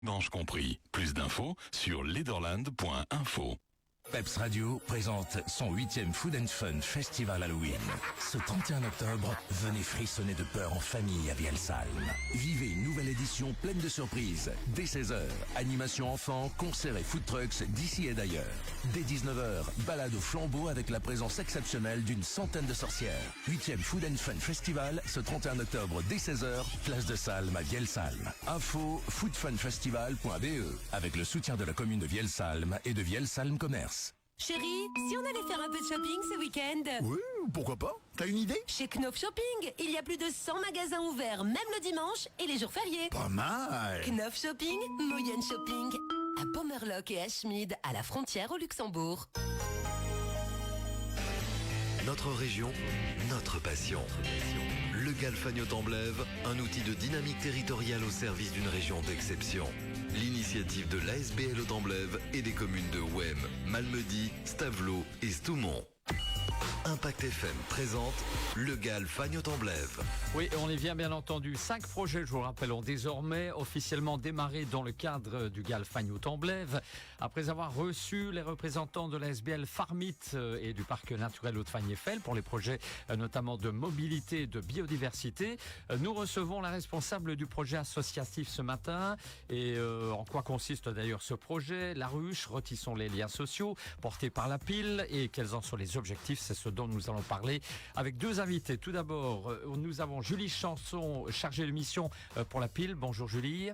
Manche compris. Plus d'infos sur leaderland.info. Peps Radio présente son 8e Food and Fun Festival Halloween. Ce 31 octobre, venez frissonner de peur en famille à Vielsalm. Vivez une nouvelle édition pleine de surprises. Dès 16h, animation enfants, concerts et food trucks d'ici et d'ailleurs. Dès 19h, balade au flambeau avec la présence exceptionnelle d'une centaine de sorcières. 8e Food and Fun Festival, ce 31 octobre dès 16h, place de Salm à Vielsalm. Info foodfunfestival.be avec le soutien de la commune de Vielsalm et de Vielsalm Commerce. Chérie, si on allait faire un peu de shopping ce week-end? Oui, pourquoi pas? T'as une idée? Chez Knof Shopping, il y a plus de 100 magasins ouverts, même le dimanche et les jours fériés. Pas mal! Knof Shopping, Moyen Shopping, à Pommerloch et à Schmid, à la frontière au Luxembourg. Notre région, notre passion. Le Galfagno-Temblève, un outil de dynamique territoriale au service d'une région d'exception. L'initiative de l'ASBL au Temblève et des communes de Wem, Malmedy, Stavelot et Stoumont. Impact FM présente le Galfagno-Temblève. Oui, on est bien entendu. 5 projets, je vous rappelle, ont désormais officiellement démarré dans le cadre du Galfagno-Temblève. Après avoir reçu les représentants de la SBL Farmit et du Parc naturel Haute-Fagne-Eiffel pour les projets notamment de mobilité et de biodiversité, nous recevons la responsable du projet associatif ce matin. Et en quoi consiste d'ailleurs ce projet? La ruche, retissons les liens sociaux, porté par la pile. Et quels en sont les objectifs? C'est ce dont nous allons parler avec deux invités. Tout d'abord, nous avons Julie Chanson, chargée de mission pour la pile. Bonjour Julie.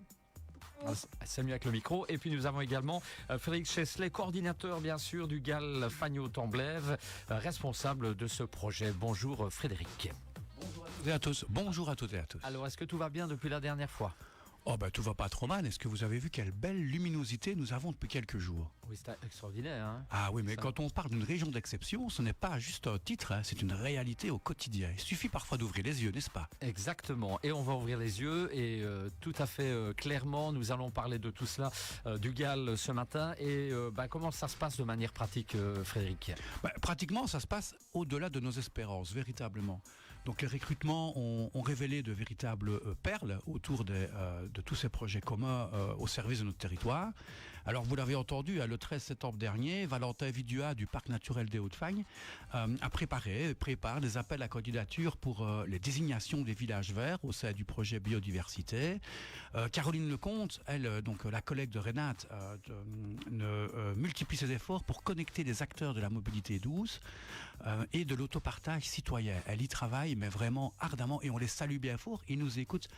C'est mieux avec le micro. Et puis nous avons également Frédéric Chesley, coordinateur bien sûr du Galfagno-Temblève, responsable de ce projet. Bonjour Frédéric. Bonjour à toutes et à tous. Bonjour à toutes et à tous. Alors, est-ce que tout va bien depuis la dernière fois? Oh ben tout va pas trop mal. Est-ce que vous avez vu quelle belle luminosité nous avons depuis quelques jours? Oui, c'est extraordinaire. Hein, ah oui, mais ça. Quand on parle d'une région d'exception, ce n'est pas juste un titre, hein, c'est une réalité au quotidien. Il suffit parfois d'ouvrir les yeux, n'est-ce pas? Exactement. Et on va ouvrir les yeux et tout à fait clairement, nous allons parler de tout cela du GAL ce matin. Et comment ça se passe de manière pratique, Frédéric? Pratiquement, ça se passe au-delà de nos espérances, véritablement. Donc les recrutements ont révélé de véritables perles autour de tous ces projets communs au service de notre territoire. Alors vous l'avez entendu, le 13 septembre dernier, Valentin Vidua du Parc naturel des Hauts-de-Fagne prépare des appels à candidature pour les désignations des villages verts au sein du projet biodiversité. Caroline Lecomte, elle, donc la collègue de Renate, multiplie ses efforts pour connecter les acteurs de la mobilité douce et de l'autopartage citoyen. Elle y travaille, mais vraiment ardemment, et on les salue bien fort. Ils nous écoutent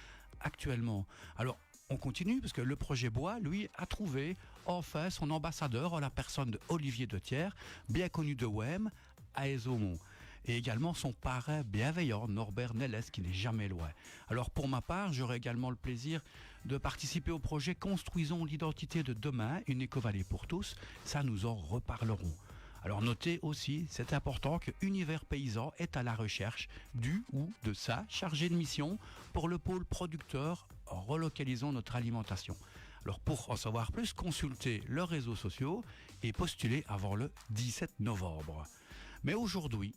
actuellement. Alors, on continue parce que le projet Bois, lui, a trouvé enfin son ambassadeur en la personne de Olivier Dethier, bien connu de Wem, à Aizomont. Et également son parrain bienveillant, Norbert Nelles, qui n'est jamais loin. Alors pour ma part, j'aurai également le plaisir de participer au projet Construisons l'identité de demain, une éco-vallée pour tous. Ça, nous en reparlerons. Alors notez aussi, c'est important que Univers Paysan est à la recherche du ou de sa chargée de mission pour le pôle producteur Relocalisons notre alimentation. Alors pour en savoir plus, consultez leurs réseaux sociaux et postulez avant le 17 novembre. Mais aujourd'hui,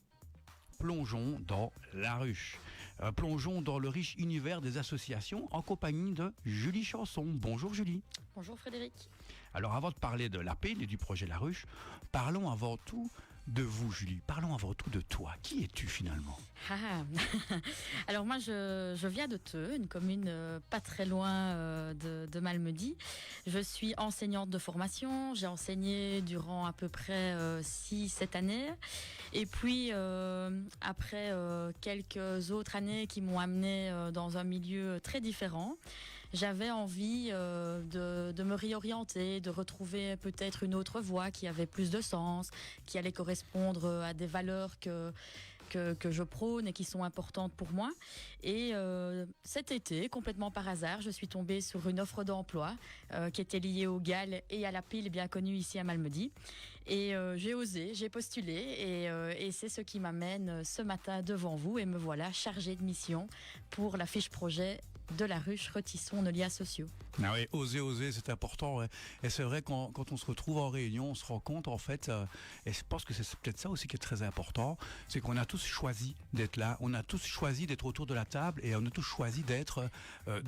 plongeons dans la ruche. Plongeons dans le riche univers des associations en compagnie de Julie Chanson. Bonjour Julie. Bonjour Frédéric. Alors avant de parler de la pile et du projet La Ruche, parlons avant tout de vous Julie. Parlons avant tout de toi. Qui es-tu finalement? Alors moi je viens de Theux, une commune pas très loin de Malmedy. Je suis enseignante de formation. J'ai enseigné durant à peu près 6-7 années. Et puis après quelques autres années qui m'ont amenée dans un milieu très différent, j'avais envie de me réorienter, de retrouver peut-être une autre voie qui avait plus de sens, qui allait correspondre à des valeurs que je prône et qui sont importantes pour moi. Et cet été, complètement par hasard, je suis tombée sur une offre d'emploi qui était liée au GAL et à la pile bien connue ici à Malmedy. Et j'ai osé, j'ai postulé et c'est ce qui m'amène ce matin devant vous et me voilà chargée de mission pour la fiche projet de la ruche, retissons nos liens sociaux. Ah oui, oser, c'est important. Ouais. Et c'est vrai, quand on se retrouve en réunion, on se rend compte, en fait, et je pense que c'est peut-être ça aussi qui est très important, c'est qu'on a tous choisi d'être là, on a tous choisi d'être autour de la table, et on a tous choisi d'être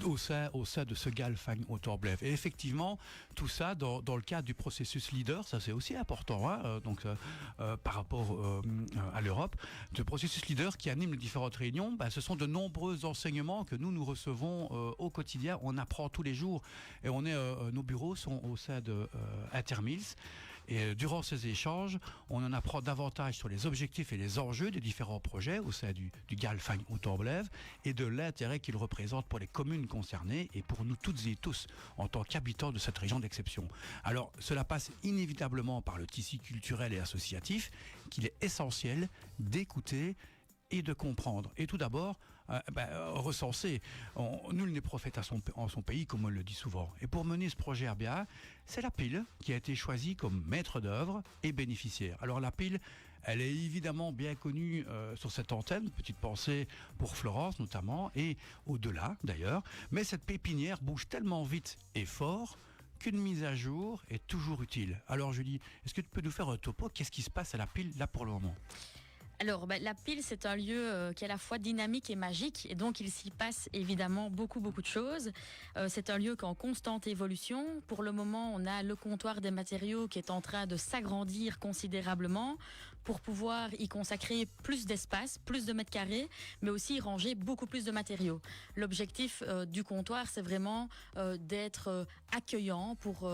au sein de ce Galfang au Torblev. Et effectivement, tout ça, dans le cadre du processus leader, ça c'est aussi important, hein, par rapport à l'Europe, le processus leader qui anime les différentes réunions, ce sont de nombreux enseignements que nous recevons au quotidien. On apprend tous les jours et nos bureaux sont au sein de Intermills. Et durant ces échanges, on en apprend davantage sur les objectifs et les enjeux des différents projets au sein du Galfang au Torblev et de l'intérêt qu'ils représentent pour les communes concernées et pour nous toutes et tous en tant qu'habitants de cette région d'exception. Alors, cela passe inévitablement par le tissu culturel et associatif qu'il est essentiel d'écouter et de comprendre. Et tout d'abord, recenser. Nul n'est prophète en son pays, comme on le dit souvent. Et pour mener ce projet à bien, c'est la pile qui a été choisie comme maître d'œuvre et bénéficiaire. Alors la pile, elle est évidemment bien connue sur cette antenne, petite pensée pour Florence notamment, et au-delà d'ailleurs. Mais cette pépinière bouge tellement vite et fort qu'une mise à jour est toujours utile. Alors Julie, est-ce que tu peux nous faire un topo? Qu'est-ce qui se passe à la pile là pour le moment? Alors, la pile, c'est un lieu qui est à la fois dynamique et magique, et donc il s'y passe évidemment beaucoup de choses. C'est un lieu qui est en constante évolution. Pour le moment, on a le comptoir des matériaux qui est en train de s'agrandir considérablement pour pouvoir y consacrer plus d'espace, plus de mètres carrés, mais aussi y ranger beaucoup plus de matériaux. L'objectif du comptoir, c'est vraiment d'être accueillant pour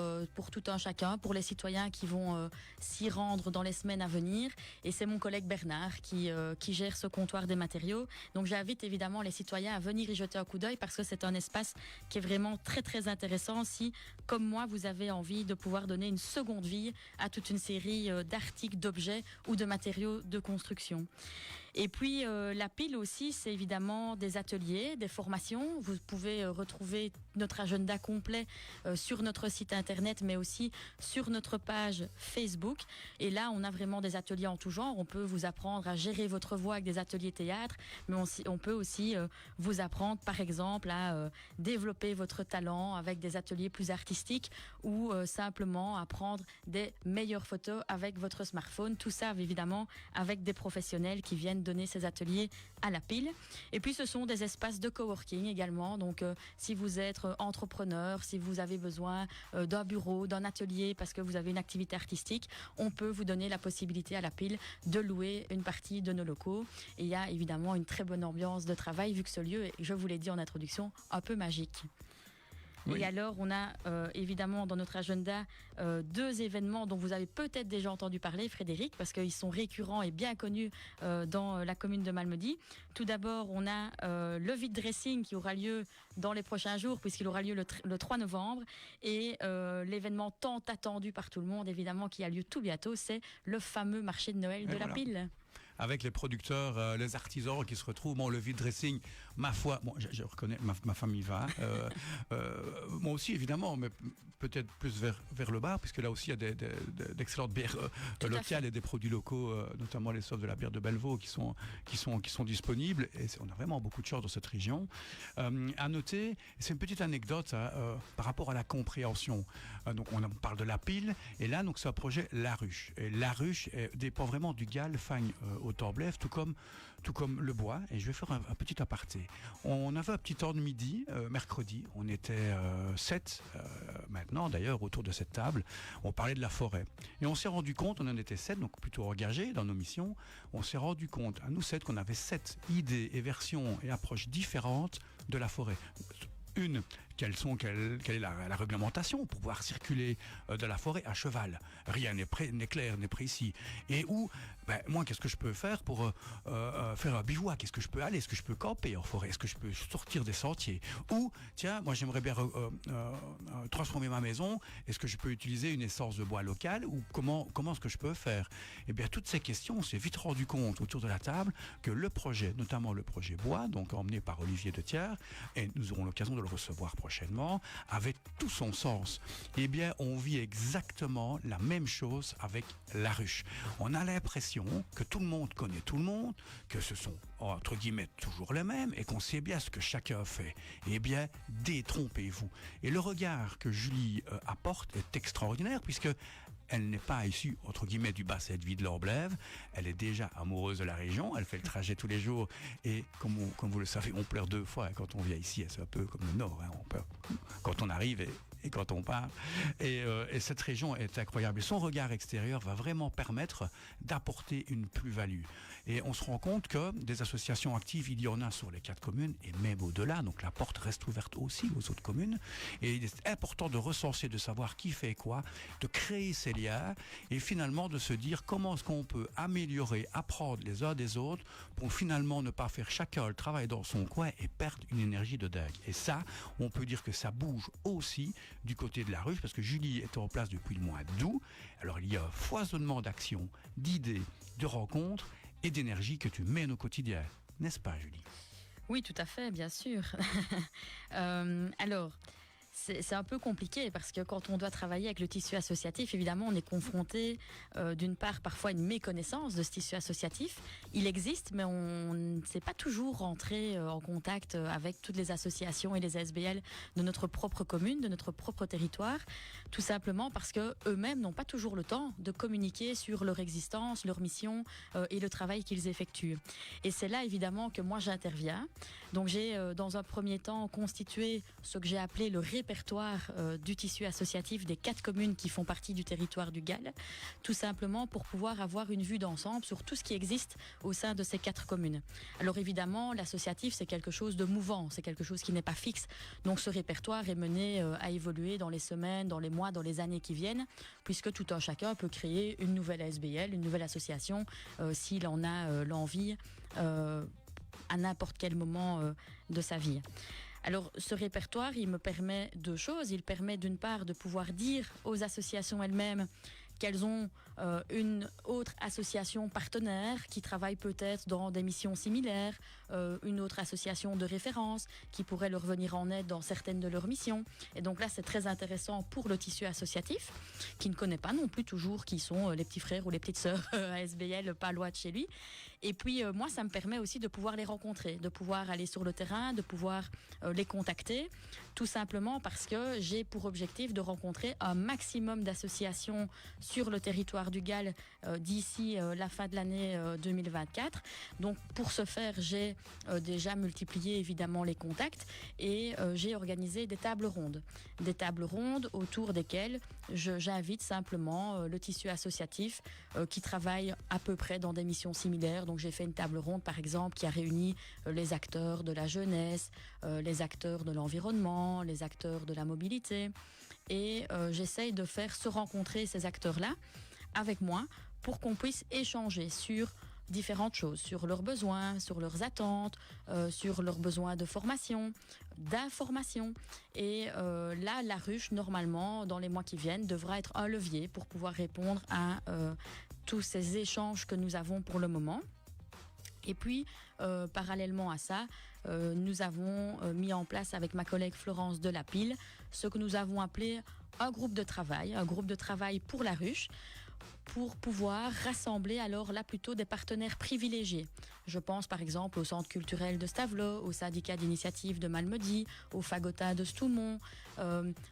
tout un chacun, pour les citoyens qui vont s'y rendre dans les semaines à venir. Et c'est mon collègue Bernard qui gère ce comptoir des matériaux. Donc j'invite évidemment les citoyens à venir y jeter un coup d'œil parce que c'est un espace qui est vraiment très intéressant si, comme moi, vous avez envie de pouvoir donner une seconde vie à toute une série d'articles, d'objets ou de matériaux de construction. Et puis la pile aussi, c'est évidemment des ateliers, des formations. Vous pouvez retrouver notre agenda complet sur notre site internet, mais aussi sur notre page Facebook. Et là, on a vraiment des ateliers en tout genre. On peut vous apprendre à gérer votre voix avec des ateliers théâtre, mais on peut aussi vous apprendre, par exemple, à développer votre talent avec des ateliers plus artistiques ou simplement à prendre des meilleures photos avec votre smartphone. Tout ça, évidemment, avec des professionnels qui viennent donner ces ateliers à la pile. Et puis ce sont des espaces de coworking également. Donc si vous êtes entrepreneur, si vous avez besoin d'un bureau, d'un atelier parce que vous avez une activité artistique, on peut vous donner la possibilité à la pile de louer une partie de nos locaux. Et il y a évidemment une très bonne ambiance de travail vu que ce lieu est, je vous l'ai dit en introduction, un peu magique. Oui. Et alors, on a évidemment dans notre agenda 2 événements dont vous avez peut-être déjà entendu parler, Frédéric, parce qu'ils sont récurrents et bien connus dans la commune de Malmedy. Tout d'abord, on a le vide dressing qui aura lieu dans les prochains jours, puisqu'il aura lieu le 3 novembre. Et l'événement tant attendu par tout le monde, évidemment, qui a lieu tout bientôt, c'est le fameux marché de Noël de la pile. Avec les producteurs, les artisans qui se retrouvent. Bon, le vide dressing, ma foi, bon, je reconnais, ma famille va. Moi aussi, évidemment, mais peut-être plus vers le bas, puisque là aussi, il y a d'excellentes bières locales et des produits locaux, notamment les sauves de la bière de Bellevaux, qui sont disponibles. Et on a vraiment beaucoup de chance dans cette région. À noter, c'est une petite anecdote par rapport à la compréhension. Donc, on parle de la pile, et là, donc, c'est un projet La Ruche. Et La Ruche dépend vraiment du Galfang au Torblev, tout comme le bois. Et je vais faire un petit aparté. On avait un petit temps de midi, mercredi. On était 7 maintenant, d'ailleurs, autour de cette table. On parlait de la forêt. Et on s'est rendu compte, on en était 7, donc plutôt engagés dans nos missions. On s'est rendu compte, à nous 7, qu'on avait 7 idées et versions et approches différentes de la forêt. Une, quelle est la réglementation pour pouvoir circuler de la forêt à cheval? Rien n'est clair, n'est précis. Et où, moi, qu'est-ce que je peux faire pour faire un bivouac? Est-ce que je peux aller? Est-ce que je peux camper en forêt? Est-ce que je peux sortir des sentiers? Ou, tiens, moi, j'aimerais bien transformer ma maison. Est-ce que je peux utiliser une essence de bois locale? Ou comment est-ce que je peux faire? Eh bien, toutes ces questions, on s'est vite rendu compte autour de la table que le projet, notamment le projet bois, donc emmené par Olivier de Thiers, et nous aurons l'occasion de le recevoir prochainement, avait tout son sens. Eh bien, on vit exactement la même chose avec la ruche. On a l'impression que tout le monde connaît tout le monde, que ce sont, entre guillemets, toujours les mêmes, et qu'on sait bien ce que chacun fait. Eh bien, détrompez-vous. Et le regard que Julie apporte est extraordinaire, puisque elle n'est pas issue, entre guillemets, du bassin de vie de l'Orblève. Elle est déjà amoureuse de la région. Elle fait le trajet tous les jours. Et comme vous le savez, on pleure 2 fois quand on vient ici. C'est un peu comme le Nord. On pleure quand on arrive et quand on part. Et cette région est incroyable. Et son regard extérieur va vraiment permettre d'apporter une plus-value. Et on se rend compte que des associations actives, il y en a sur les 4 communes et même au-delà. Donc la porte reste ouverte aussi aux autres communes. Et il est important de recenser, de savoir qui fait quoi, de créer ces liens et finalement de se dire comment est-ce qu'on peut améliorer, apprendre les uns des autres pour finalement ne pas faire chacun le travail dans son coin et perdre une énergie de dingue. Et ça, on peut dire que ça bouge aussi du côté de la ruche parce que Julie est en place depuis le mois d'août. Alors il y a un foisonnement d'actions, d'idées, de rencontres et d'énergie que tu mènes au quotidien. N'est-ce pas, Julie? Oui, tout à fait, bien sûr. Alors, c'est un peu compliqué parce que quand on doit travailler avec le tissu associatif, évidemment, on est confronté d'une part parfois à une méconnaissance de ce tissu associatif. Il existe, mais on ne sait pas toujours rentrer en contact avec toutes les associations et les SBL de notre propre commune, de notre propre territoire, tout simplement parce que eux-mêmes n'ont pas toujours le temps de communiquer sur leur existence, leur mission et le travail qu'ils effectuent. Et c'est là évidemment que moi j'interviens. Donc j'ai dans un premier temps constitué ce que j'ai appelé le répertoire du tissu associatif des 4 communes qui font partie du territoire du GAL, tout simplement pour pouvoir avoir une vue d'ensemble sur tout ce qui existe au sein de ces 4 communes. Alors évidemment, l'associatif, c'est quelque chose de mouvant, c'est quelque chose qui n'est pas fixe, donc ce répertoire est mené à évoluer dans les semaines, dans les mois, dans les années qui viennent, puisque tout un chacun peut créer une nouvelle SBL, une nouvelle association, s'il en a l'envie, à n'importe quel moment de sa vie. Alors, ce répertoire, il me permet 2 choses. Il permet d'une part de pouvoir dire aux associations elles-mêmes qu'elles ont une autre association partenaire qui travaille peut-être dans des missions similaires, une autre association de référence qui pourrait leur venir en aide dans certaines de leurs missions. Et donc là, c'est très intéressant pour le tissu associatif, qui ne connaît pas non plus toujours qui sont les petits frères ou les petites sœurs à SBL, pas loin de chez lui. Et puis, moi, ça me permet aussi de pouvoir les rencontrer, de pouvoir aller sur le terrain, de pouvoir les contacter, tout simplement parce que j'ai pour objectif de rencontrer un maximum d'associations sur le territoire du GAL d'ici la fin de l'année 2024. Donc pour ce faire, j'ai déjà multiplié évidemment les contacts et j'ai organisé des tables rondes. Des tables rondes autour desquelles j'invite simplement le tissu associatif qui travaille à peu près dans des missions similaires. Donc j'ai fait une table ronde par exemple qui a réuni les acteurs de la jeunesse, les acteurs de l'environnement, les acteurs de la mobilité. Et j'essaye de faire se rencontrer ces acteurs-là avec moi pour qu'on puisse échanger sur différentes choses, sur leurs besoins, sur leurs attentes, sur leurs besoins de formation, d'information. Et là, la ruche, normalement, dans les mois qui viennent, devra être un levier pour pouvoir répondre à tous ces échanges que nous avons pour le moment. Et puis, parallèlement à ça, nous avons mis en place avec ma collègue Florence Delapille ce que nous avons appelé un groupe de travail pour la ruche, pour pouvoir rassembler alors là plutôt des partenaires privilégiés. Je pense par exemple au Centre culturel de Stavelot, au syndicat d'initiative de Malmedy, au Fagota de Stoumont,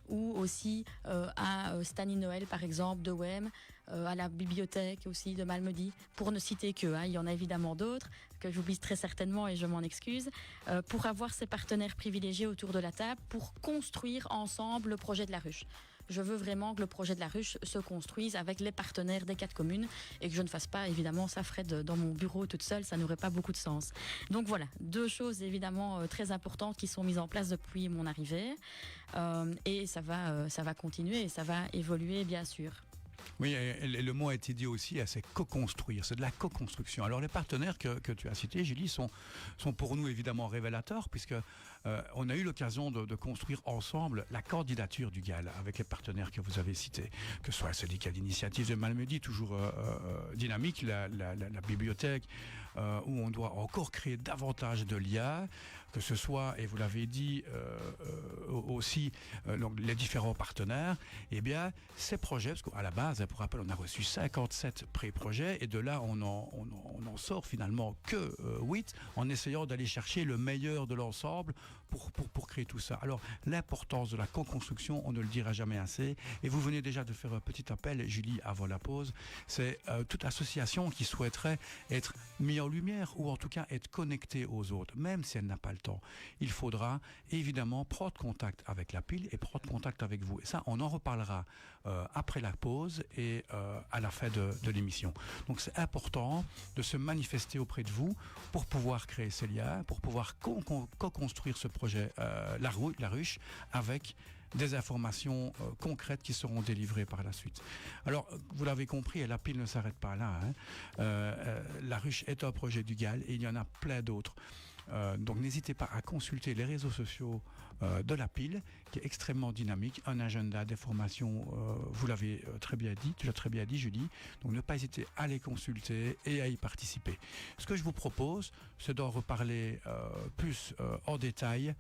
ou aussi à Stany Noël par exemple de Wem, à la bibliothèque aussi de Malmedy, pour ne citer que, il y en a évidemment d'autres que j'oublie très certainement et je m'en excuse, pour avoir ces partenaires privilégiés autour de la table pour construire ensemble le projet de la ruche. Je veux vraiment que le projet de la ruche se construise avec les partenaires des 4 communes et que je ne fasse pas, évidemment, ça Fred, dans mon bureau toute seule, ça n'aurait pas beaucoup de sens. Donc voilà, 2 choses évidemment très importantes qui sont mises en place depuis mon arrivée et ça va continuer et ça va évoluer bien sûr. Oui, et le mot a été dit aussi, c'est co-construire, c'est de la co-construction. Alors les partenaires que tu as cités, Julie, sont pour nous évidemment révélateurs, puisque on a eu l'occasion de construire ensemble la candidature du GAL avec les partenaires que vous avez cités, que ce soit le syndicat d'initiative de Malmedy, toujours dynamique, la bibliothèque, où on doit encore créer davantage de liens, que ce soit, et vous l'avez dit aussi, donc les différents partenaires, eh bien, ces projets, parce qu'à la base, pour rappel, on a reçu 57 pré-projets, et de là, on en sort finalement que 8, en essayant d'aller chercher le meilleur de l'ensemble pour créer tout ça. Alors, l'importance de la co-construction, on ne le dira jamais assez, et vous venez déjà de faire un petit appel, Julie, avant la pause, c'est toute association qui souhaiterait être mise en lumière, ou en tout cas être connectée aux autres, même si elle n'a pas le temps. Il faudra évidemment prendre contact avec la pile et prendre contact avec vous. Et ça, on en reparlera après la pause et à la fin de l'émission. Donc c'est important de se manifester auprès de vous pour pouvoir créer ces liens, pour pouvoir co-construire ce projet, la ruche, avec des informations concrètes qui seront délivrées par la suite. Alors, vous l'avez compris, et la pile ne s'arrête pas là. La ruche est un projet du GAL et il y en a plein d'autres. Donc n'hésitez pas à consulter les réseaux sociaux de la pile, qui est extrêmement dynamique, un agenda des formations, vous l'avez très bien dit, tu l'as très bien dit Julie, donc ne pas hésiter à les consulter et à y participer. Ce que je vous propose, c'est d'en reparler plus en détail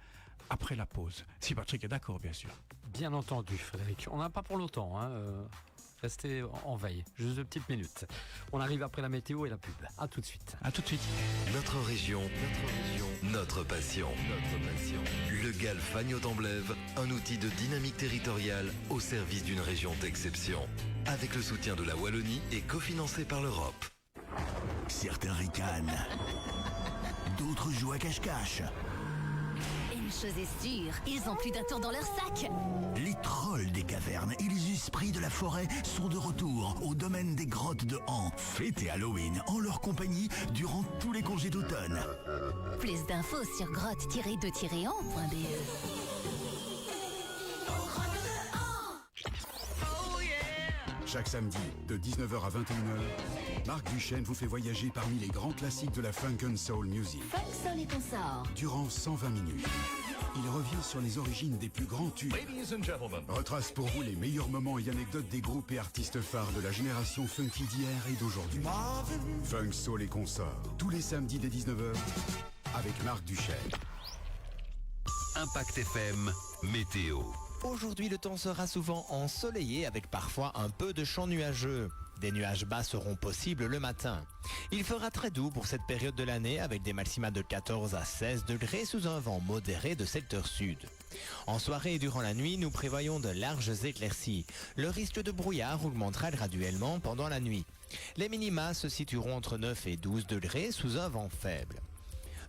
après la pause. Si Patrick est d'accord, bien sûr. Bien entendu, Frédéric. On n'a pas pour longtemps, hein. Restez en veille, juste 2 petites minutes. On arrive après la météo et la pub. À tout de suite. À tout de suite. Notre région, notre passion. Le GAL Fagnes-Autemblève, un outil de dynamique territoriale au service d'une région d'exception. Avec le soutien de la Wallonie et cofinancé par l'Europe. Certains ricanent. D'autres jouent à cache-cache. Une chose est sûre, ils ont plus d'un tour dans leur sac. Les trolls des cavernes et les esprits de la forêt sont de retour au domaine des grottes de Han. Fêtez Halloween en leur compagnie durant tous les congés d'automne. Plus d'infos sur grotte-de-han.be. Chaque samedi, de 19h à 21h, Marc Duchesne vous fait voyager parmi les grands classiques de la funk and soul music. Funk, soul et consorts. Durant 120 minutes, il revient sur les origines des plus grands tubes. Retrace pour vous les meilleurs moments et anecdotes des groupes et artistes phares de la génération funky d'hier et d'aujourd'hui. Funk, soul et consorts, tous les samedis dès 19h, avec Marc Duchesne. Impact FM, météo. Aujourd'hui, le temps sera souvent ensoleillé avec parfois un peu de champs nuageux. Des nuages bas seront possibles le matin. Il fera très doux pour cette période de l'année avec des maxima de 14 à 16 degrés sous un vent modéré de secteur sud. En soirée et durant la nuit, nous prévoyons de larges éclaircies. Le risque de brouillard augmentera graduellement pendant la nuit. Les minima se situeront entre 9 et 12 degrés sous un vent faible.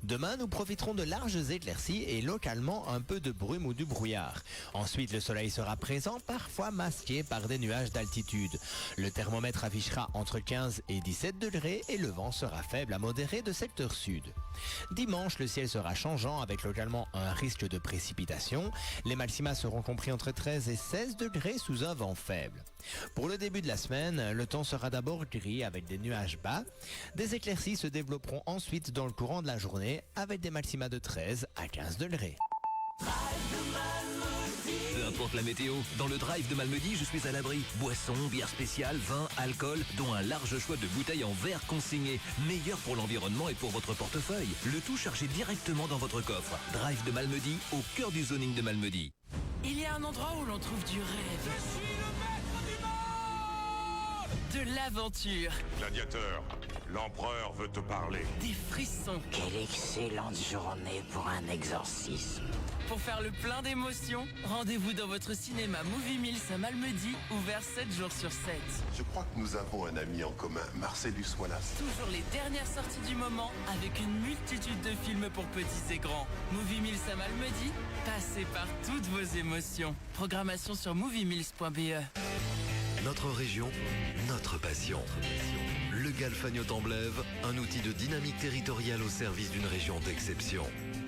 Demain, nous profiterons de larges éclaircies et localement un peu de brume ou du brouillard. Ensuite, le soleil sera présent, parfois masqué par des nuages d'altitude. Le thermomètre affichera entre 15 et 17 degrés et le vent sera faible à modéré de secteur sud. Dimanche, le ciel sera changeant avec localement un risque de précipitation. Les maxima seront compris entre 13 et 16 degrés sous un vent faible. Pour le début de la semaine, le temps sera d'abord gris avec des nuages bas. Des éclaircies se développeront ensuite dans le courant de la journée avec des maxima de 13 à 15 degrés. Peu importe la météo, dans le drive de Malmedy, je suis à l'abri. Boissons, bières spéciales, vin, alcool, dont un large choix de bouteilles en verre consignées. Meilleur pour l'environnement et pour votre portefeuille. Le tout chargé directement dans votre coffre. Drive de Malmedy, au cœur du zoning de Malmedy. Il y a un endroit où l'on trouve du rêve. Je suis le maître du monde! De l'aventure. Gladiateur, l'empereur veut te parler. Des frissons. Quelle excellente journée pour un exorcisme. Pour faire le plein d'émotions, rendez-vous dans votre cinéma Movie Mills à Malmedy, ouvert 7 jours sur 7. Je crois que nous avons un ami en commun, Marcellus Wallace. Toujours les dernières sorties du moment, avec une multitude de films pour petits et grands. Movie Mills à Malmedy, passez par toutes vos émotions. Programmation sur moviemills.be. Notre région, notre passion. Le GAL Fagnes-Autemblève, un outil de dynamique territoriale au service d'une région d'exception.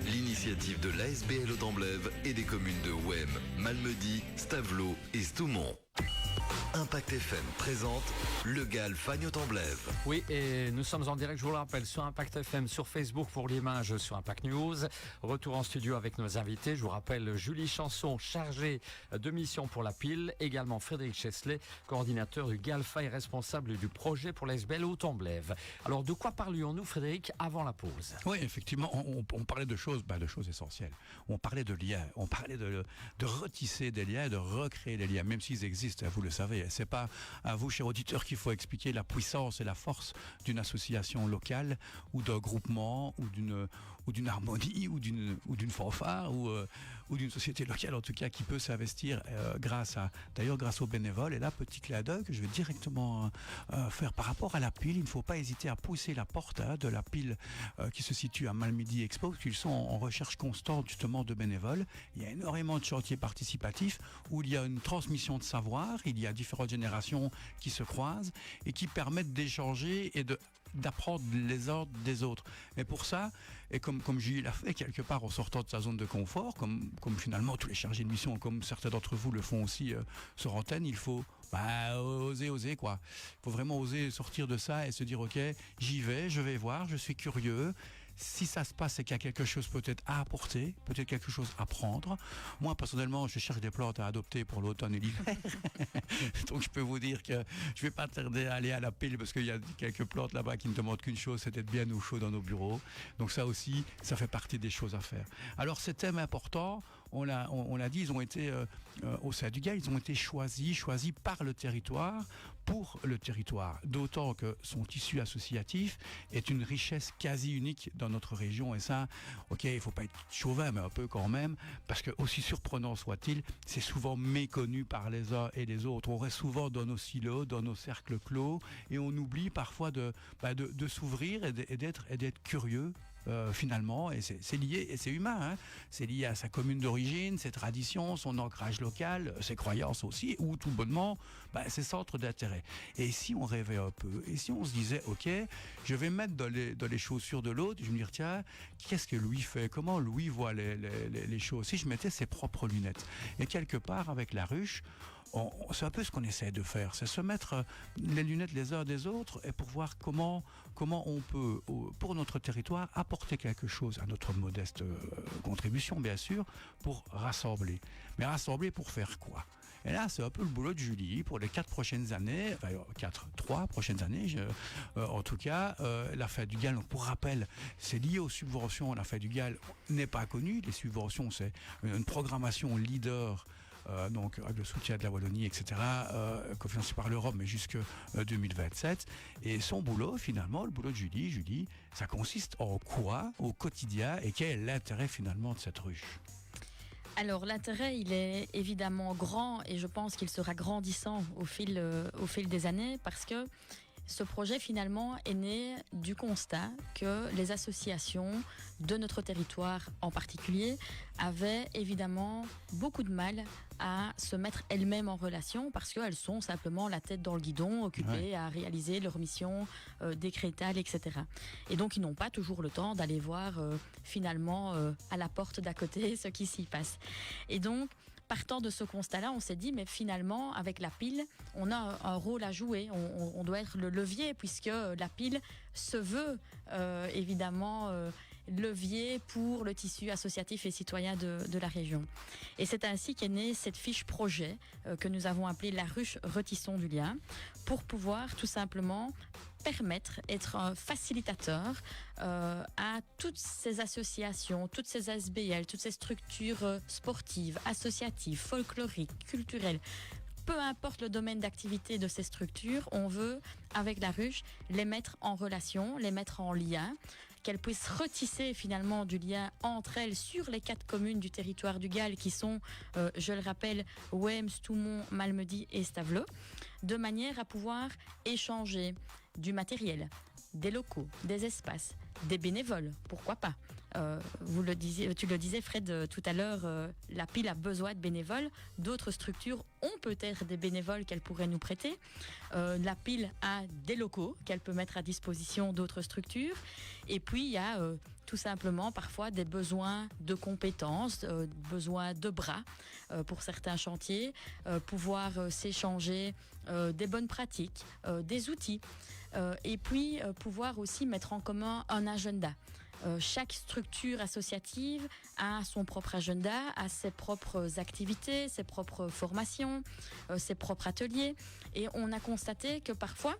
L'initiative de l'ASBL Autemblève et des communes de Ouem, Malmedy, Stavelot et Stoumont. Impact FM présente le GAL Fagnoton-Blève. Oui, et nous sommes en direct, je vous le rappelle, sur Impact FM, sur Facebook pour l'image, sur Impact News. Retour en studio avec nos invités. Je vous rappelle Julie Chanson, chargée de mission pour la pile. Également Frédéric Chesley, coordinateur du GALFA et responsable du projet pour l'ASBL Haut-en-Blève. Alors, de quoi parlions-nous, Frédéric, avant la pause? Oui, effectivement, on parlait de choses essentielles. On parlait de liens, on parlait de retisser des liens, de recréer des liens, même s'ils existent, vous le savez. C'est pas à vous, chers auditeurs, qu'il faut expliquer la puissance et la force d'une association locale ou d'un groupement ou d'une harmonie ou d'une fanfare ou d'une société locale, en tout cas, qui peut s'investir grâce aux bénévoles. Et là, petit clin d'œil que je vais directement faire par rapport à la pile. Il ne faut pas hésiter à pousser la porte de la pile qui se situe à Malmedy Expo, qu'ils sont en recherche constante justement de bénévoles. Il y a énormément de chantiers participatifs où il y a une transmission de savoir, il y a différentes générations qui se croisent et qui permettent d'échanger et d'apprendre les uns des autres. Et pour ça, et comme Julie l'a fait quelque part en sortant de sa zone de confort, comme finalement tous les chargés de mission, comme certains d'entre vous le font aussi sur antenne, il faut oser quoi. Il faut vraiment oser sortir de ça et se dire ok, j'y vais, je vais voir, je suis curieux. Si ça se passe, c'est qu'il y a quelque chose peut-être à apporter, peut-être quelque chose à prendre. Moi, personnellement, je cherche des plantes à adopter pour l'automne et l'hiver. Donc, je peux vous dire que je vais pas tarder à aller à la pile parce qu'il y a quelques plantes là-bas qui ne demandent qu'une chose, c'est d'être bien au chaud dans nos bureaux. Donc, ça aussi, ça fait partie des choses à faire. Alors, ces thèmes importants, on l'a dit, ils ont été, au sein du GAL, ils ont été choisis par le territoire, pour le territoire. D'autant que son tissu associatif est une richesse quasi unique dans notre région. Et ça, ok, il ne faut pas être chauvin, mais un peu quand même, parce que aussi surprenant soit-il, c'est souvent méconnu par les uns et les autres. On reste souvent dans nos silos, dans nos cercles clos, et on oublie parfois de s'ouvrir et d'être curieux. Finalement, et c'est lié, et c'est humain, hein. C'est lié à sa commune d'origine, ses traditions, son ancrage local, ses croyances aussi, ou tout bonnement, ses centres d'intérêt. Et si on rêvait un peu, et si on se disait, ok, je vais mettre dans les chaussures de l'autre, je vais me dire, tiens, qu'est-ce que lui fait, comment lui voit les choses, si je mettais ses propres lunettes. Et quelque part, avec la ruche, c'est un peu ce qu'on essaie de faire, c'est se mettre les lunettes les uns des autres et pour voir comment on peut, pour notre territoire, apporter quelque chose à notre modeste contribution, bien sûr, pour rassembler. Mais rassembler pour faire quoi? Et là, c'est un peu le boulot de Julie pour les 3 prochaines années, en tout cas, la fête du GAL. Donc, pour rappel, c'est lié aux subventions. La fête du GAL n'est pas connue. Les subventions, c'est une programmation leader. Donc avec le soutien de la Wallonie, etc., cofinancé par l'Europe, mais jusque 2027. Et son boulot, finalement, le boulot de Julie, ça consiste en quoi au quotidien et quel est l'intérêt finalement de cette ruche? Alors l'intérêt, il est évidemment grand et je pense qu'il sera grandissant au fil des années parce que ce projet finalement est né du constat que les associations de notre territoire en particulier avaient évidemment beaucoup de mal à se mettre elles-mêmes en relation parce qu'elles sont simplement la tête dans le guidon, occupées à réaliser leurs missions décrétales, etc. Et donc ils n'ont pas toujours le temps d'aller voir finalement à la porte d'à côté ce qui s'y passe. Et donc partant de ce constat-là, on s'est dit, mais finalement, avec la pile, on a un rôle à jouer. On doit être le levier, puisque la pile se veut évidemment levier pour le tissu associatif et citoyen de la région. Et c'est ainsi qu'est née cette fiche projet que nous avons appelée la ruche Retissons du lien, pour pouvoir tout simplement permettre, être un facilitateur à toutes ces associations, toutes ces ASBL, toutes ces structures sportives, associatives, folkloriques, culturelles. Peu importe le domaine d'activité de ces structures, on veut, avec la ruche, les mettre en relation, les mettre en lien, qu'elles puissent retisser finalement du lien entre elles sur les 4 communes du territoire du GAL qui sont, je le rappelle, Wemmes, Toulmont, Malmedy et Stavelot, de manière à pouvoir échanger du matériel, des locaux, des espaces, des bénévoles, pourquoi pas. Tu le disais Fred tout à l'heure, la pile a besoin de bénévoles, d'autres structures ont peut-être des bénévoles qu'elle pourrait nous prêter. La pile a des locaux qu'elle peut mettre à disposition d'autres structures, et puis il y a tout simplement parfois des besoins de compétences, besoins de bras pour certains chantiers, pouvoir s'échanger des bonnes pratiques, des outils, et puis pouvoir aussi mettre en commun un agenda. Chaque structure associative a son propre agenda, a ses propres activités, ses propres formations, ses propres ateliers. Et on a constaté que parfois,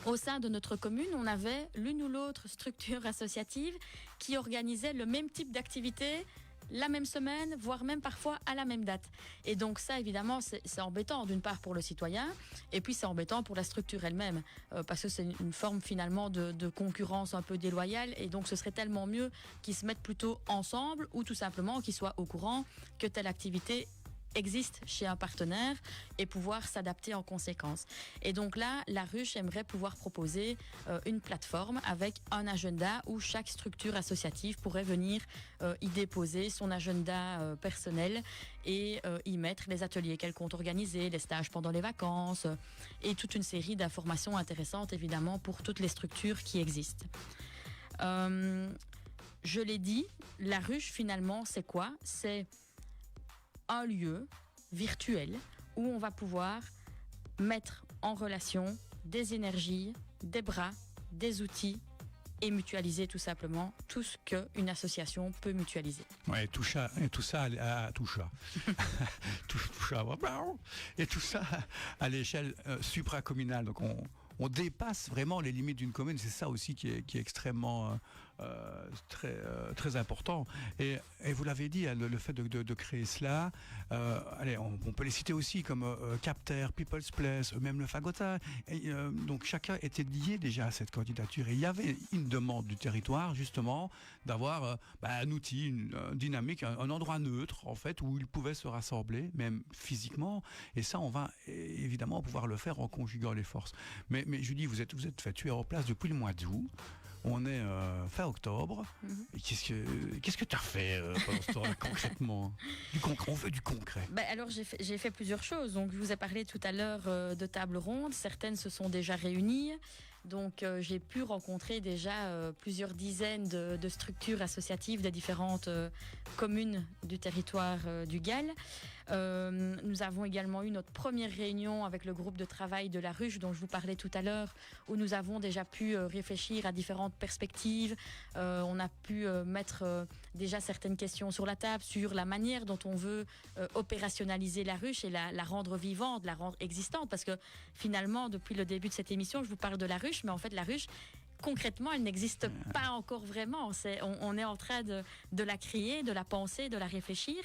au sein de notre commune, on avait l'une ou l'autre structure associative qui organisait le même type d'activité la même semaine, voire même parfois à la même date. Et donc ça, évidemment, c'est embêtant, d'une part pour le citoyen, et puis c'est embêtant pour la structure elle-même, parce que c'est une forme finalement de concurrence un peu déloyale, et donc ce serait tellement mieux qu'ils se mettent plutôt ensemble, ou tout simplement qu'ils soient au courant que telle activité existe chez un partenaire et pouvoir s'adapter en conséquence. Et donc là, la Ruche aimerait pouvoir proposer une plateforme avec un agenda où chaque structure associative pourrait venir y déposer son agenda personnel et y mettre les ateliers qu'elle compte organiser, les stages pendant les vacances et toute une série d'informations intéressantes évidemment pour toutes les structures qui existent. Je l'ai dit, la Ruche finalement c'est quoi ? C'est un lieu virtuel où on va pouvoir mettre en relation des énergies, des bras, des outils et mutualiser tout simplement tout ce qu'une association peut mutualiser. Ouais, et tout ça à l'échelle supracommunale. Donc on dépasse vraiment les limites d'une commune. C'est ça aussi qui est extrêmement très important. Et vous l'avez dit, le fait de créer cela, allez, on peut les citer aussi comme Capter, People's Place, même le Fagota. Donc chacun était lié déjà à cette candidature. Et il y avait une demande du territoire justement d'avoir un outil, une dynamique, un endroit neutre en fait où ils pouvaient se rassembler, même physiquement. Et ça, on va évidemment pouvoir le faire en conjuguant les forces. Mais Julie, vous êtes fait tuer en place depuis le mois d'août. On est fin octobre. Mm-hmm. Qu'est-ce que tu as fait pendant ce temps-là concrètement ? On veut du concret. Alors j'ai fait plusieurs choses. Donc je vous ai parlé tout à l'heure de tables rondes. Certaines se sont déjà réunies. Donc j'ai pu rencontrer déjà plusieurs dizaines de structures associatives des différentes communes du territoire du Gall. Nous avons également eu notre première réunion avec le groupe de travail de la Ruche dont je vous parlais tout à l'heure, où nous avons déjà pu réfléchir à différentes perspectives. On a pu mettre déjà certaines questions sur la table sur la manière dont on veut opérationnaliser la Ruche et la rendre vivante, la rendre existante, parce que finalement depuis le début de cette émission je vous parle de la Ruche, mais en fait la Ruche concrètement, elle n'existe pas encore vraiment. On est en train de la créer, de la penser, de la réfléchir.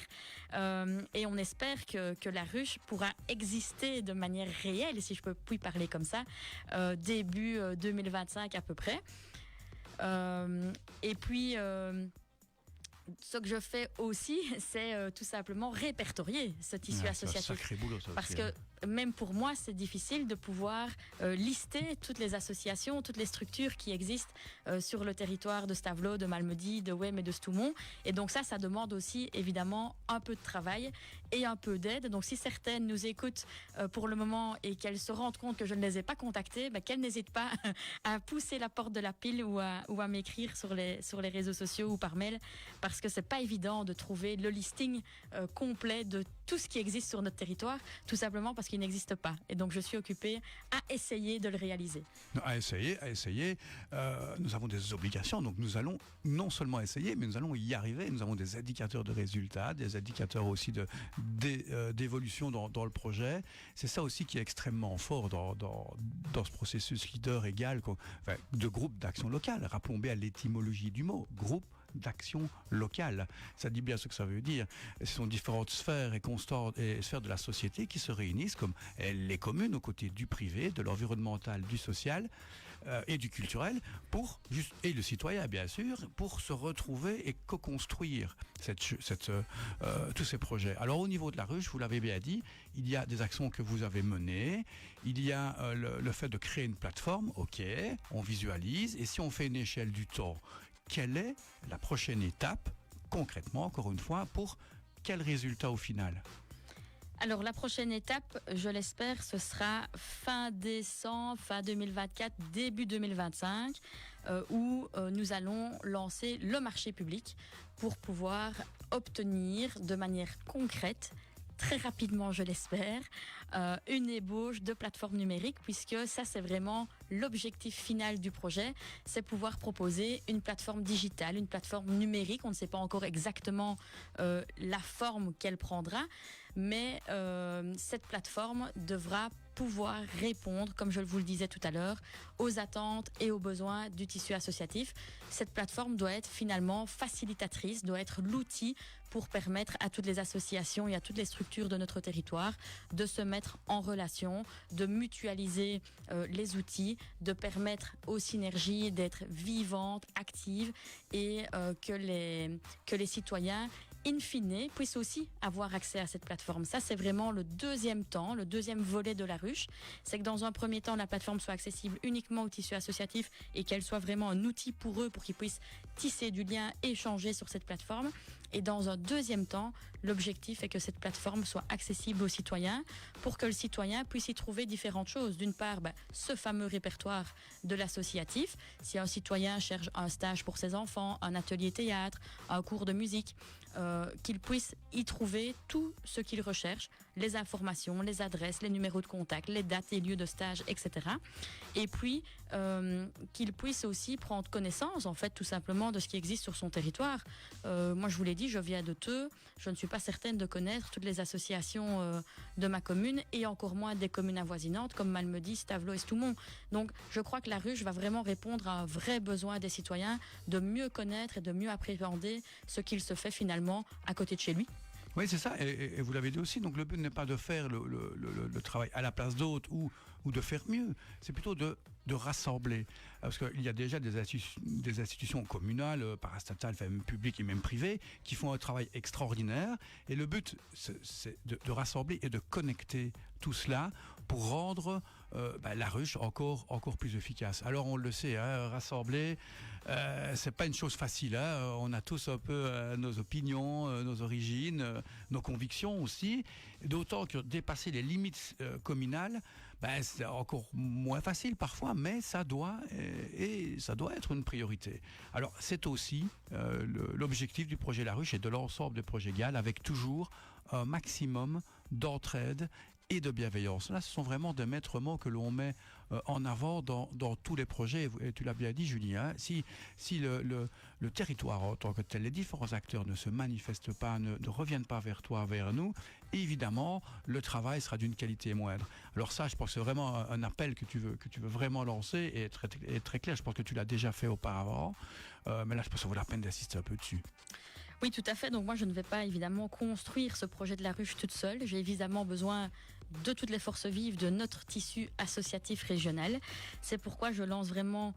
Et on espère que la Ruche pourra exister de manière réelle, si je peux puis parler comme ça, début 2025 à peu près. Et puis... ce que je fais aussi, c'est tout simplement répertorier ce tissu associatif. C'est un sacré boulot, ça. Parce que même pour moi, c'est difficile de pouvoir lister toutes les associations, toutes les structures qui existent sur le territoire de Stavelot, de Malmedy, de Wem et de Stoumont. Et donc ça demande aussi évidemment un peu de travail et un peu d'aide. Donc si certaines nous écoutent pour le moment et qu'elles se rendent compte que je ne les ai pas contactées, qu'elles n'hésitent pas à pousser la porte de la pile ou à m'écrire sur les réseaux sociaux ou par mail, parce que c'est pas évident de trouver le listing complet de tout ce qui existe sur notre territoire, tout simplement parce qu'il n'existe pas. Et donc je suis occupée à essayer de le réaliser. À essayer. Nous avons des obligations, donc nous allons non seulement essayer, mais nous allons y arriver. Nous avons des indicateurs de résultats, des indicateurs aussi d'évolution dans le projet. C'est ça aussi qui est extrêmement fort dans ce processus leader égal, de groupe d'action locale. Rappelons bien l'étymologie du mot, groupe d'action locale. Ça dit bien ce que ça veut dire. Ce sont différentes sphères et sphères de la société qui se réunissent, comme les communes, aux côtés du privé, de l'environnemental, du social et du culturel, et le citoyen bien sûr, pour se retrouver et co-construire tous ces projets. Alors au niveau de la ruche, vous l'avez bien dit, il y a des actions que vous avez menées, il y a le fait de créer une plateforme, ok, on visualise, et si on fait une échelle du temps, quelle est la prochaine étape, concrètement, encore une fois, pour quel résultat au final ? Alors la prochaine étape, je l'espère, ce sera fin décembre, fin 2024, début 2025, où nous allons lancer le marché public pour pouvoir obtenir de manière concrète, très rapidement je l'espère, une ébauche de plateforme numérique, puisque ça c'est vraiment l'objectif final du projet, c'est pouvoir proposer une plateforme digitale, une plateforme numérique. On ne sait pas encore exactement la forme qu'elle prendra, mais cette plateforme devra pouvoir répondre, comme je vous le disais tout à l'heure, aux attentes et aux besoins du tissu associatif. Cette plateforme doit être finalement facilitatrice, doit être l'outil pour permettre à toutes les associations et à toutes les structures de notre territoire de se mettre en relation, de mutualiser les outils, de permettre aux synergies d'être vivantes, actives, et que les citoyens in fine, puissent aussi avoir accès à cette plateforme. Ça, c'est vraiment le deuxième volet de la ruche. C'est que dans un premier temps, la plateforme soit accessible uniquement au tissu associatif et qu'elle soit vraiment un outil pour eux, pour qu'ils puissent tisser du lien, échanger sur cette plateforme. Et dans un deuxième temps, l'objectif est que cette plateforme soit accessible aux citoyens pour que le citoyen puisse y trouver différentes choses. D'une part, ce fameux répertoire de l'associatif. Si un citoyen cherche un stage pour ses enfants, un atelier théâtre, un cours de musique, qu'il puisse y trouver tout ce qu'il recherche, les informations, les adresses, les numéros de contact, les dates et lieux de stage, etc. Et puis, qu'il puisse aussi prendre connaissance, en fait, tout simplement de ce qui existe sur son territoire. Moi, je vous l'ai dit, je viens de Theux. Je ne suis pas certaine de connaître toutes les associations de ma commune, et encore moins des communes avoisinantes comme Malmedy, Stavelot et Stoumont. Donc, je crois que la ruche va vraiment répondre à un vrai besoin des citoyens de mieux connaître et de mieux appréhender ce qu'il se fait finalement à côté de chez lui. Oui, c'est ça, et vous l'avez dit aussi, donc le but n'est pas de faire le travail à la place d'autres ou de faire mieux, c'est plutôt de rassembler. Parce qu'il y a déjà des institutions communales, parastatales, même publiques et même privées, qui font un travail extraordinaire, et le but, c'est de rassembler et de connecter tout cela pour rendre la ruche encore plus efficace. Alors on le sait, rassembler, c'est pas une chose facile. On a tous un peu nos opinions, nos origines, nos convictions aussi. D'autant que dépasser les limites communales, c'est encore moins facile parfois, mais ça doit être une priorité. Alors c'est aussi l'objectif du projet La Ruche et de l'ensemble des projets GAL, avec toujours un maximum d'entraide et de bienveillance. Là, ce sont vraiment des maîtres mots que l'on met en avant dans tous les projets. Et tu l'as bien dit, Julie, si le territoire en tant que tel, les différents acteurs ne se manifestent pas, ne reviennent pas vers toi, vers nous, évidemment, le travail sera d'une qualité moindre. Alors ça, je pense que c'est vraiment un appel que tu veux vraiment lancer et très clair. Je pense que tu l'as déjà fait auparavant, mais là, je pense que ça vaut la peine d'insister un peu dessus. Oui, tout à fait. Donc moi, je ne vais pas évidemment construire ce projet de la ruche toute seule. J'ai évidemment besoin de toutes les forces vives de notre tissu associatif régional. C'est pourquoi je lance vraiment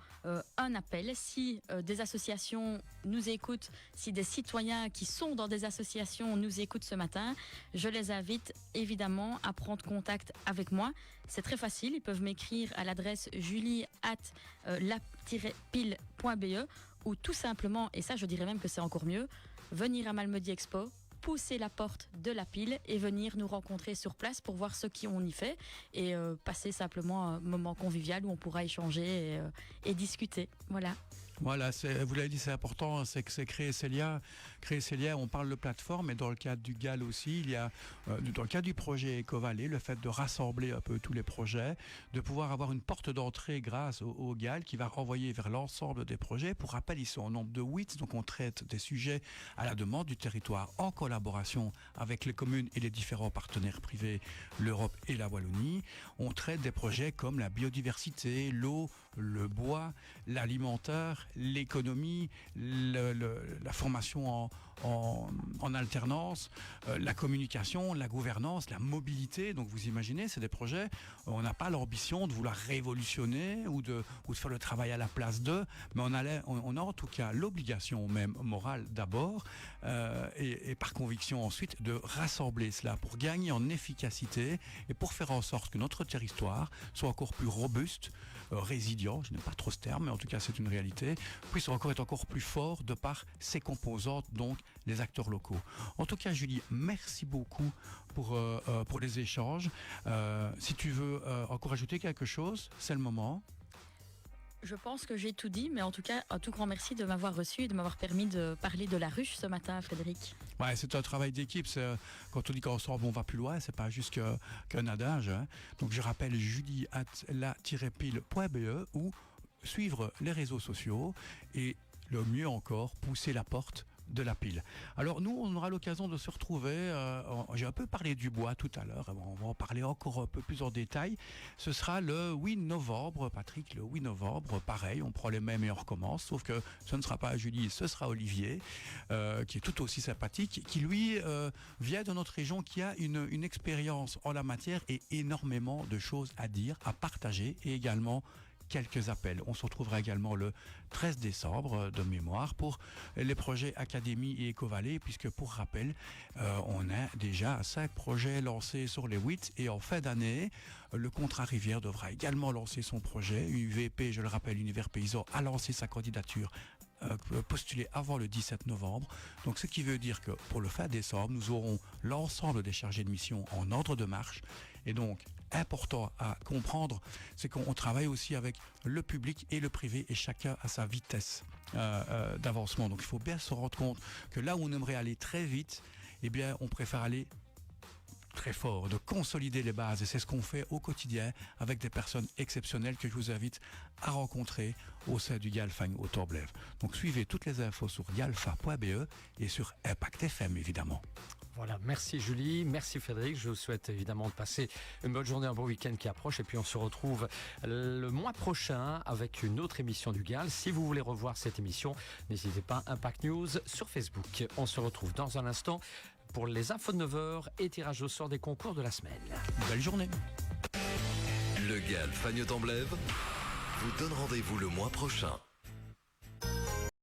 un appel. Si des associations nous écoutent, si des citoyens qui sont dans des associations nous écoutent ce matin, je les invite évidemment à prendre contact avec moi. C'est très facile. Ils peuvent m'écrire à l'adresse julie@la-pile.be, ou tout simplement, et ça je dirais même que c'est encore mieux, venir à Malmedy Expo, pousser la porte de la pile et venir nous rencontrer sur place pour voir ce qu'on y fait et passer simplement un moment convivial où on pourra échanger et discuter. Voilà. Voilà, vous l'avez dit, c'est important, c'est créer ces liens. Créer ces liens, on parle de plateforme, mais dans le cadre du GAL aussi, il y a, dans le cadre du projet EcoVallée, le fait de rassembler un peu tous les projets, de pouvoir avoir une porte d'entrée grâce au GAL qui va renvoyer vers l'ensemble des projets. Pour rappel, ils sont au nombre de 8, donc on traite des sujets à la demande du territoire en collaboration avec les communes et les différents partenaires privés, l'Europe et la Wallonie. On traite des projets comme la biodiversité, l'eau, le bois, l'alimentaire, l'économie, la formation en alternance, la communication, la gouvernance, la mobilité. Donc vous imaginez, c'est des projets, on n'a pas l'ambition de vouloir révolutionner ou de faire le travail à la place d'eux, mais on a en tout cas l'obligation même morale d'abord et par conviction ensuite de rassembler cela pour gagner en efficacité et pour faire en sorte que notre territoire soit encore plus robuste, résilient, je n'aime pas trop ce terme, mais en tout cas c'est une réalité, puisse encore être encore plus fort de par ses composantes, donc les acteurs locaux. En tout cas, Julie, merci beaucoup pour les échanges. Si tu veux encore ajouter quelque chose, c'est le moment. Je pense que j'ai tout dit, mais en tout cas, un tout grand merci de m'avoir reçu et de m'avoir permis de parler de la ruche ce matin, Frédéric. Ouais, c'est un travail d'équipe. Quand on dit qu'ensemble on va plus loin, c'est pas juste qu'un adage. Hein. Donc je rappelle julie@la-pile.be ou suivre les réseaux sociaux et le mieux encore, pousser la porte de la pile. Alors nous, on aura l'occasion de se retrouver, j'ai un peu parlé du bois tout à l'heure, on va en parler encore un peu plus en détail. Ce sera le 8 novembre, Patrick, le 8 novembre, pareil, on prend les mêmes et on recommence, sauf que ce ne sera pas Julie, ce sera Olivier, qui est tout aussi sympathique, qui lui vient de notre région, qui a une expérience en la matière et énormément de choses à dire, à partager et également quelques appels. On se retrouvera également le 13 décembre de mémoire pour les projets Académie et Éco-Vallée, puisque pour rappel, on a déjà 5 projets lancés sur les 8 et en fin d'année, le Contrat Rivière devra également lancer son projet. UVP, je le rappelle, Univers Paysan, a lancé sa candidature postulé avant le 17 novembre. Donc ce qui veut dire que pour le fin décembre, nous aurons l'ensemble des chargés de mission en ordre de marche. Et donc, important à comprendre, c'est qu'on travaille aussi avec le public et le privé et chacun à sa vitesse d'avancement. Donc il faut bien se rendre compte que là où on aimerait aller très vite, eh bien on préfère aller très fort, de consolider les bases. Et c'est ce qu'on fait au quotidien avec des personnes exceptionnelles que je vous invite à rencontrer au sein du Galfagno au Torblev. Donc suivez toutes les infos sur galfa.be et sur Impact FM évidemment. Voilà, merci Julie, merci Frédéric. Je vous souhaite évidemment de passer une bonne journée, un bon week-end qui approche. Et puis on se retrouve le mois prochain avec une autre émission du GAL. Si vous voulez revoir cette émission, n'hésitez pas, Impact News sur Facebook. On se retrouve dans un instant pour les infos de 9h et tirage au sort des concours de la semaine. Belle journée. Le GAL Fagnoton-Blève vous donne rendez-vous le mois prochain.